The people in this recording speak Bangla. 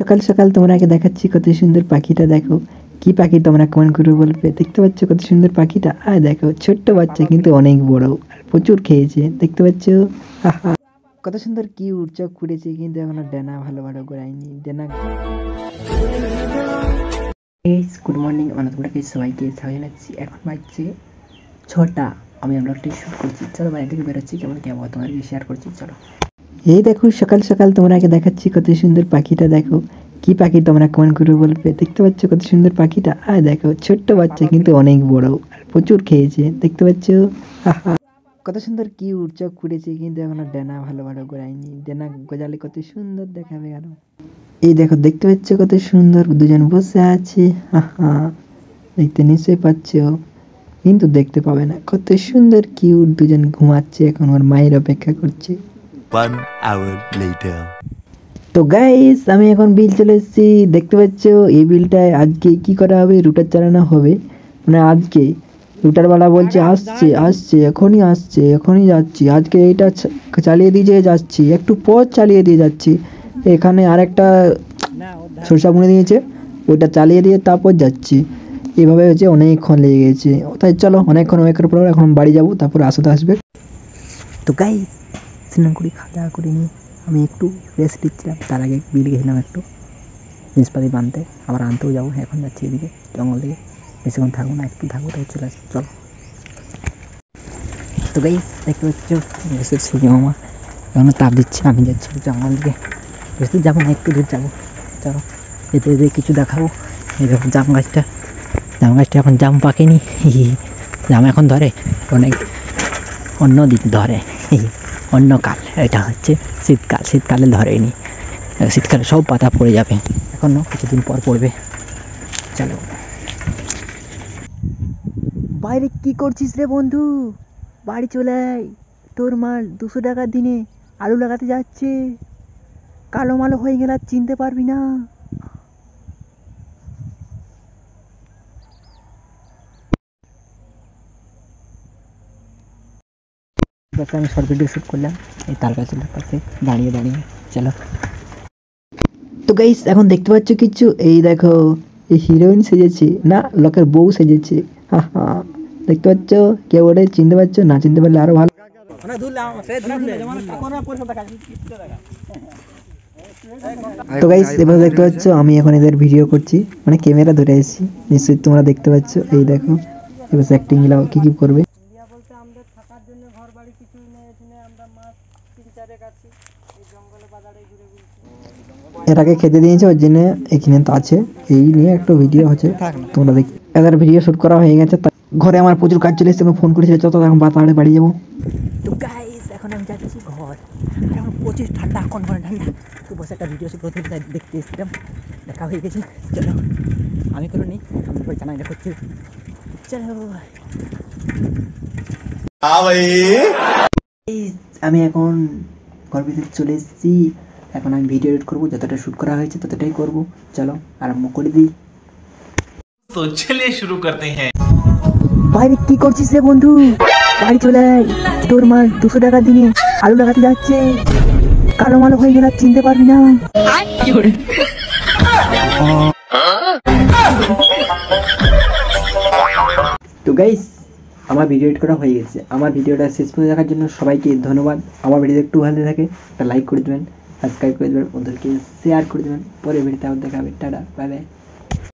সকাল সকাল তোমাকে দেখাচ্ছি কত সুন্দর পাখিটা দেখো। কি পাখি তোমরা কমেন্ট করে বলবে। দেখতে পাচ্ছ কত সুন্দর পাখিটা? আর দেখো ছোট্ট বাচ্চা কিন্তু অনেক বড় আর প্রচুর খেয়েছে। দেখতে পাচ্ছ? আহা, কত সুন্দর কিউট চোখ ফুটেছে কিন্তু এখনো ডানা ভালো ভালো করায়নি। ডানা। গুড মর্নিং, আমরা তোমরাকে সবাইকে স্বাগত জানাচ্ছি। এখন বাজছে 6টা। আমি ব্লগটি শুট করছি। চলো বাইরে থেকে বেরোচ্ছি, কেমন কি আবহাওয়া তোমাদেরকে শেয়ার করছি। চলো। এই দেখো সকাল সকাল তোমাকে দেখাচ্ছি কত সুন্দর পাখিটা দেখো। কি পাখি তোমরা কমেন্ট করে বলবে। দেখতে পাচ্ছ কত সুন্দর পাখিটা? আর দেখো ছোট্ট বাচ্চা কিন্তু অনেক বড় আর প্রচুর খেয়েছে। দেখতে পাচ্ছ? আহা, কত সুন্দর কিউট চোখ ফুটেছে কিন্তু এখনো ডানা ভালো ভালো করায়নি। ডানা গজালে কত সুন্দর দেখাবে আরো। এই দেখো দেখতে পাচ্ছ কত সুন্দর দুজন বসে আছে। আহা, দেখতে নিশ্চয়ই পাচ্ছ কিন্তু দেখতে পাবে না। কত সুন্দর কিউট দুজন ঘুমাচ্ছে, এখন ওর মায়ের অপেক্ষা করছে। 1 hour later. তো গাইস আমি এখন বিল চলে এসেছি। দেখতে পাচ্ছ এই বিলটায় আজকে কি করা হবে, রুটার চালানো হবে। মানে আজকে রুটার বালা বলছে আসছে আসছে এখনই আসছে এখনই যাচ্ছি। আজকে এইটা চালিয়ে দিয়ে যাচ্ছি, একটু পর চালিয়ে দিয়ে যাচ্ছি। এখানে আরেকটা সরষা বুনে দিয়েছে, ওইটা চালিয়ে দিয়ে তারপর যাচ্ছি। এভাবে হচ্ছে অনেকক্ষণ লেগে গেছে। তাই চলো অনেকক্ষণ ওয়েট করার পর এখন বাড়ি যাবো, তারপর আসাতে আসবে। তো গাইস স্নান করে খাওয়া দাওয়া করে নিয়ে আমি একটু রেস্ট দিচ্ছিলাম। তার আগে বিল গেছিলাম একটু জিনিসপাতি বানতে, আবার আনতেও যাবো। এখন যাচ্ছি এদিকে জঙ্গল দিকে, বেশিক্ষণ থাকবো না, একটু থাকবো তাই চলে আসবো। চলো। তো গাইস দেখতে পাচ্ছ সূর্য মামা এখনো তাপ দিচ্ছে। আমি যাচ্ছি জঙ্গল দিকে, বেশি দূর যাবো না, একটু দূর যাবো। চলো যেতে যেতে কিছু দেখাবো। এই দেখো জাম গাছটা এখন জাম পাকেনি। জাম এখন ধরে অনেক অন্য দিন ধরে, অন্য কাল। এটা হচ্ছে শীতকাল, শীতকালে ধরেনি। শীতকালে সব পাতা পড়ে যাবে, এখনো কিছুদিন পর পড়বে। চলো। বাইরে কি করছিস রে বন্ধু? বাড়ি চলে আয়। তোর মাল 200 টাকার দিনে আলু লাগাতে যাচ্ছে। কালো মালো হয়ে গেলে আর চিনতে পারবি না। আমি শর্ট ভিডিও শ্যুট করলাম এই তাল গাছের পাশে দাঁড়িয়ে দাঁড়িয়ে। চলো। তো গাইস এখন দেখতে পাচ্ছ কিছু? এই দেখো এই হিরোইন সেজেছে না, লোকের বউ সেজেছে। হাহা, দেখতে পাচ্ছ? কেউ ওটা চিনতে পারছো? না চিনতে পারলে আরো ভালো। তো গাইস এবার দেখতে পাচ্ছ আমি এখন এদের ভিডিও করছি, মানে ক্যামেরা ধরে আছি। নিশ্চয়ই তোমরা দেখতে পাচ্ছ। এই দেখো এবার অ্যাক্টিং গুলো কি কি করবে। বলতে আমাদের থাকার জন্য ঘর বাড়ি কিছুই নেই, এখানে আমরা মাস 3-4 আছি এই জঙ্গলে বাজারে ঘুরে ঘুরে। এটাকে খেতে দিয়েছে, ওর জন্য এখানে তো আছে। এই নিয়ে একটা ভিডিও হচ্ছে, তোমরা দেখ। এদের ভিডিও শুট করা হয়ে গেছে। ঘরে আমার প্রচুর কাজ চলে এসেছে, আমি ফোন করেছিল যত এখন বাতাড়ে বাড়ি যাবো। তো গাইস এখন আমি যাচ্ছি ঘর। এখন প্রচুর ঠান্ডা, এখন ঘরে ঠান্ডা। তো বসে একটা ভিডিও শুট করতে দেখতে এসেছিলাম, দেখা হয়ে গেছে। চলো আমি করে নিই, আমি পরে জানাই করছি। চলো আমি এখন ঘর ভিতরে চলে এসেছি। এখন আমি ভিডিও এডিট করবো, যতটা শ্যুট করা হয়েছে ততটাই করবো। চলো আরম্ভ করে দিই। तो चलिए शुरू करते हैं। বাইরে কি করছিস রে বন্ধু? বাড়ি চলে আয়। তোর মা 200 টাকা দিনে আলু লাগাতে যাচ্ছে। কালো মালো হয়ে গেলে চিনতে পারবি না। তো গাইস আমার ভিডিও এডিট করা হয়ে গেছে। আমার ভিডিওটা শেষ পর্যন্ত দেখার জন্য সবাইকে ধন্যবাদ। আমার ভিডিও একটু ভালো থাকে একটা লাইক করে দেবেন, সাবস্ক্রাইব করে দেবেন, ওদেরকে শেয়ার করে দেবেন। পরে ভিডিওতে আবার দেখা হবে। Tata, bye bye.